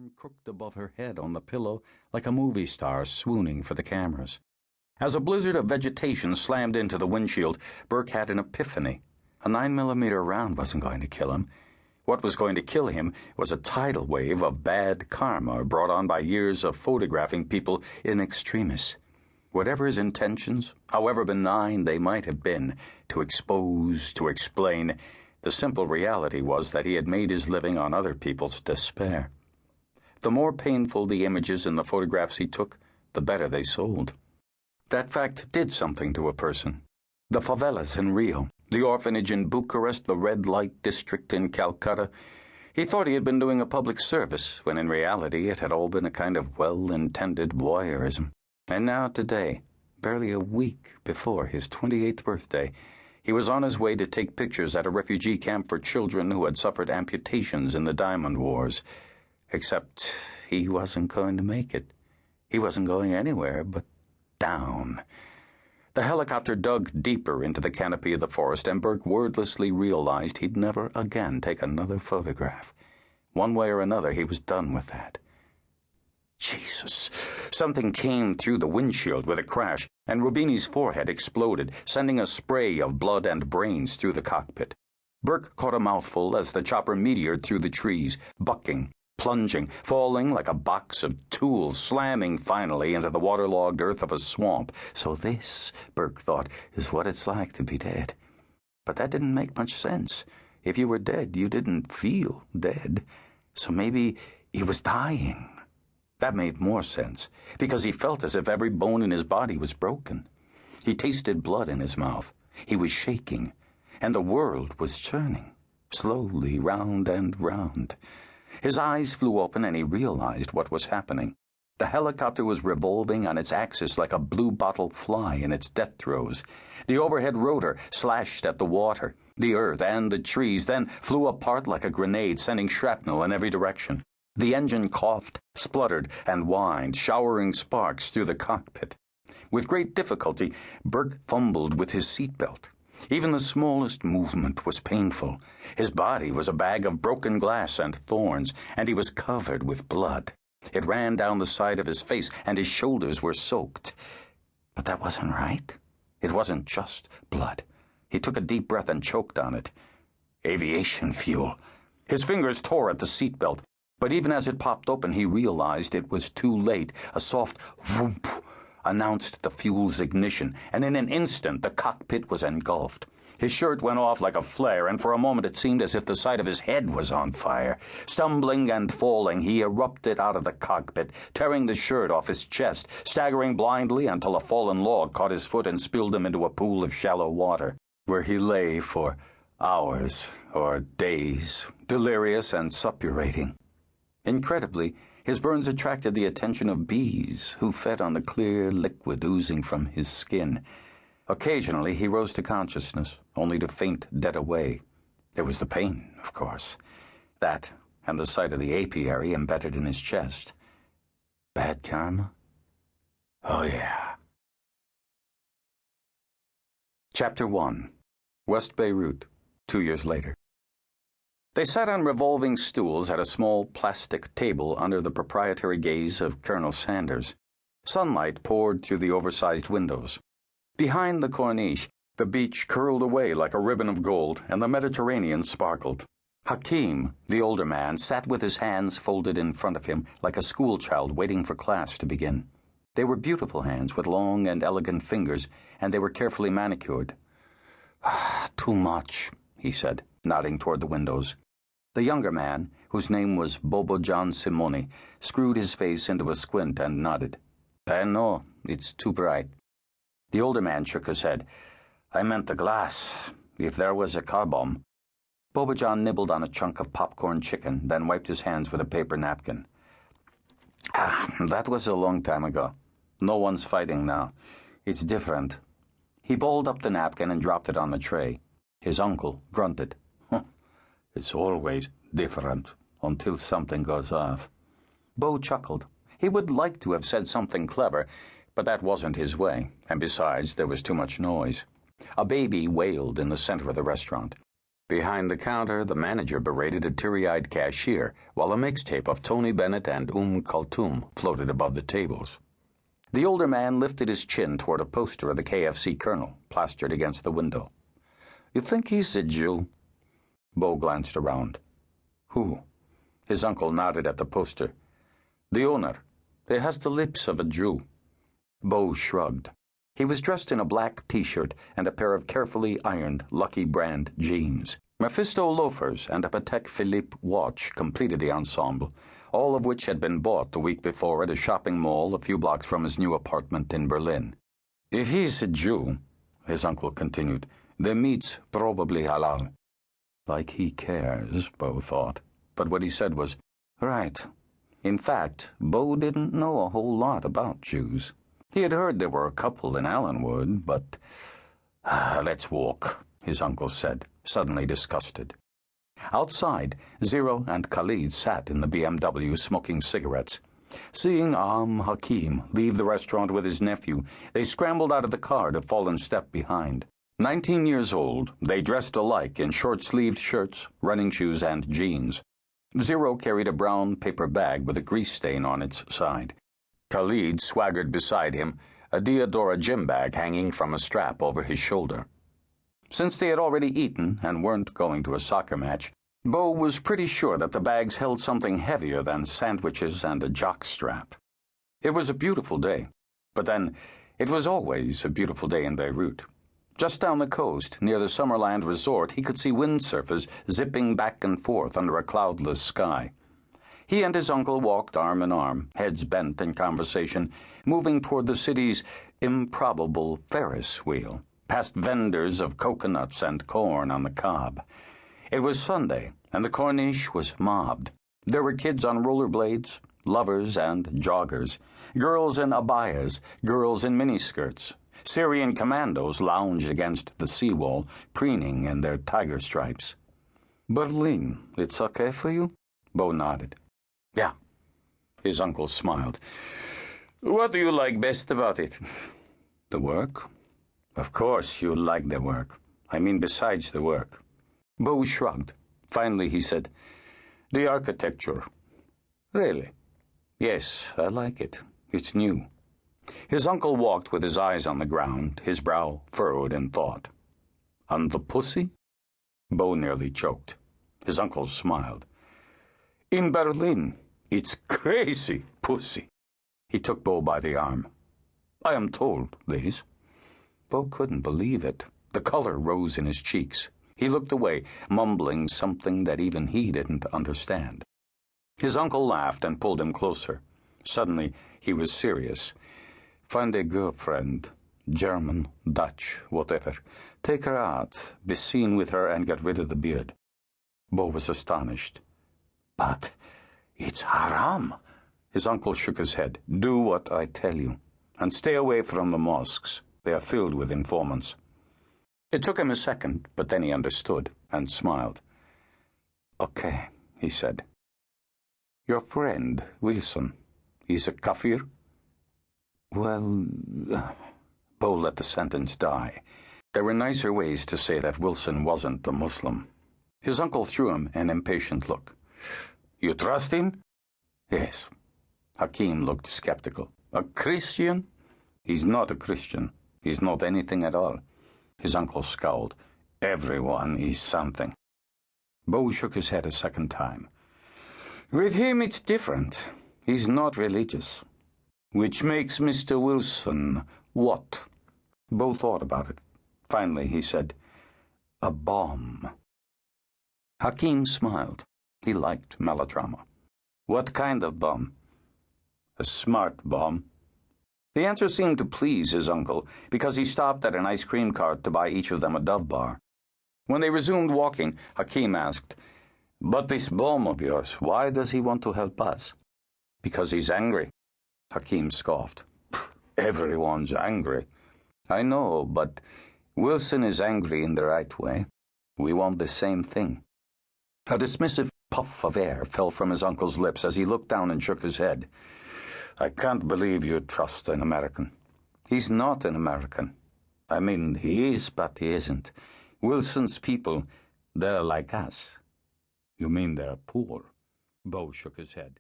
arm crooked above her head on the pillow like a movie star swooning for the cameras. As a blizzard of vegetation slammed into the windshield, Burke had an epiphany. A 9mm round wasn't going to kill him. What was going to kill him was a tidal wave of bad karma brought on by years of photographing people in extremis. Whatever his intentions, however benign they might have been, to expose, to explain, the simple reality was that he had made his living on other people's despair. The more painful the images in the photographs he took, the better they sold. That fact did something to a person. The favelas in Rio, the orphanage in Bucharest, the red light district in Calcutta. He thought he had been doing a public service, when in reality it had all been a kind of well-intended voyeurism. And now today, barely a week before his 28th birthday, he was on his way to take pictures at a refugee camp for children who had suffered amputations in the Diamond Wars. Except he wasn't going to make it. He wasn't going anywhere but down. The helicopter dug deeper into the canopy of the forest, and Burke wordlessly realized he'd never again take another photograph. One way or another, he was done with that. Jesus! Something came through the windshield with a crash, and Rubini's forehead exploded, sending a spray of blood and brains through the cockpit. Burke caught a mouthful as the chopper meteored through the trees, bucking, plunging, falling like a box of tools, slamming finally into the waterlogged earth of a swamp. So this, Burke thought, is what it's like to be dead. But that didn't make much sense. If you were dead, you didn't feel dead. So maybe he was dying. That made more sense, because he felt as if every bone in his body was broken. He tasted blood in his mouth. He was shaking, and the world was turning, slowly round and round. His eyes flew open, and he realized what was happening. The helicopter was revolving on its axis like a blue-bottle fly in its death throes. The overhead rotor slashed at the water, the earth, and the trees, then flew apart like a grenade, sending shrapnel in every direction. The engine coughed, spluttered, and whined, showering sparks through the cockpit. With great difficulty, Burke fumbled with his seatbelt. Even the smallest movement was painful. His body was a bag of broken glass and thorns, and he was covered with blood. It ran down the side of his face, and his shoulders were soaked. But that wasn't right. It wasn't just blood. He took a deep breath and choked on it. Aviation fuel. His fingers tore at the seatbelt. But even as it popped open, he realized it was too late. A soft whoomp announced the fuel's ignition, and in an instant the cockpit was engulfed. His shirt went off like a flare, and for a moment it seemed as if the side of his head was on fire. Stumbling and falling, he erupted out of the cockpit, tearing the shirt off his chest, staggering blindly until a fallen log caught his foot and spilled him into a pool of shallow water, where he lay for hours or days, delirious and suppurating. Incredibly, his burns attracted the attention of bees who fed on the clear liquid oozing from his skin. Occasionally he rose to consciousness, only to faint dead away. There was the pain, of course. That, and the sight of the apiary embedded in his chest. Bad karma? Oh, yeah. Chapter 1. West Beirut, 2 years later. They sat on revolving stools at a small plastic table under the proprietary gaze of Colonel Sanders. Sunlight poured through the oversized windows. Behind the corniche, the beach curled away like a ribbon of gold, and the Mediterranean sparkled. Hakim, the older man, sat with his hands folded in front of him like a schoolchild waiting for class to begin. They were beautiful hands with long and elegant fingers, and they were carefully manicured. "Too much," he said, nodding toward the windows. The younger man, whose name was Bobojan Simoni, screwed his face into a squint and nodded. "I know, it's too bright." The older man shook his head. "I meant the glass. If there was a car bomb." Bobojan nibbled on a chunk of popcorn chicken, then wiped his hands with a paper napkin. That was a long time ago. No one's fighting now. It's different." He balled up the napkin and dropped it on the tray. His uncle grunted. "It's always different until something goes off." Bo chuckled. He would like to have said something clever, but that wasn't his way, and besides, there was too much noise. A baby wailed in the center of the restaurant. Behind the counter, the manager berated a teary-eyed cashier, while a mixtape of Tony Bennett and Kulthum floated above the tables. The older man lifted his chin toward a poster of the KFC colonel, plastered against the window. "You think he's a Jew?" Bo glanced around. "Who?" His uncle nodded at the poster. "The owner. He has the lips of a Jew." Bo shrugged. He was dressed in a black T-shirt and a pair of carefully ironed Lucky Brand jeans. Mephisto loafers and a Patek Philippe watch completed the ensemble, all of which had been bought the week before at a shopping mall a few blocks from his new apartment in Berlin. "If he's a Jew," his uncle continued, "the meat's probably halal." Like he cares, Bo thought. But what he said was, "Right." In fact, Bo didn't know a whole lot about Jews. He had heard there were a couple in Allenwood, but... "Let's walk," his uncle said, suddenly disgusted. Outside, Zero and Khalid sat in the BMW smoking cigarettes. Seeing Hakim leave the restaurant with his nephew, they scrambled out of the car to fall in step behind. 19 years old, they dressed alike in short-sleeved shirts, running shoes, and jeans. Zero carried a brown paper bag with a grease stain on its side. Khalid swaggered beside him, a Diodora gym bag hanging from a strap over his shoulder. Since they had already eaten and weren't going to a soccer match, Bo was pretty sure that the bags held something heavier than sandwiches and a jockstrap. It was a beautiful day, but then it was always a beautiful day in Beirut. Just down the coast, near the Summerland Resort, he could see windsurfers zipping back and forth under a cloudless sky. He and his uncle walked arm in arm, heads bent in conversation, moving toward the city's improbable Ferris wheel, past vendors of coconuts and corn on the cob. It was Sunday, and the Corniche was mobbed. There were kids on rollerblades, lovers and joggers, girls in abayas, girls in miniskirts. Syrian commandos lounged against the seawall, preening in their tiger stripes. "Berlin, it's okay for you?" Bo nodded. "Yeah." His uncle smiled. "What do you like best about it?" "The work." "Of course you like the work. I mean besides the work." Bo shrugged. Finally he said, "The architecture." "Really?" "Yes, I like it. It's new." His uncle walked with his eyes on the ground, his brow furrowed in thought. "And the pussy?" Bo nearly choked. His uncle smiled. "In Berlin, it's crazy pussy." He took Bo by the arm. "I am told, Liz." Bo couldn't believe it. The color rose in his cheeks. He looked away, mumbling something that even he didn't understand. His uncle laughed and pulled him closer. Suddenly, he was serious. "Find a girlfriend, German, Dutch, whatever. Take her out, be seen with her, and get rid of the beard." Bo was astonished. "But it's haram." His uncle shook his head. "Do what I tell you, and stay away from the mosques. They are filled with informants." It took him a second, but then he understood and smiled. "Okay," he said. "Your friend, Wilson, he's a kafir?" "Well..." Bo let the sentence die. There were nicer ways to say that Wilson wasn't a Muslim. His uncle threw him an impatient look. "You trust him?" "Yes." Hakim looked skeptical. "A Christian?" "He's not a Christian. He's not anything at all." His uncle scowled. "Everyone is something." Bo shook his head a second time. "With him it's different. He's not religious." "Which makes Mr. Wilson what?" Bo thought about it. Finally he said, "A bomb." Hakim smiled. He liked melodrama. "What kind of bomb?" "A smart bomb." The answer seemed to please his uncle, because he stopped at an ice cream cart to buy each of them a Dove bar. When they resumed walking, Hakim asked, "But this bomb of yours, why does he want to help us?" "Because he's angry." Hakim scoffed. "Everyone's angry." "I know, but Wilson is angry in the right way. We want the same thing." A dismissive puff of air fell from his uncle's lips as he looked down and shook his head. "I can't believe you trust an American." "He's not an American. I mean, he is, but he isn't. Wilson's people, They're like us. You mean they're poor? Bo shook his head.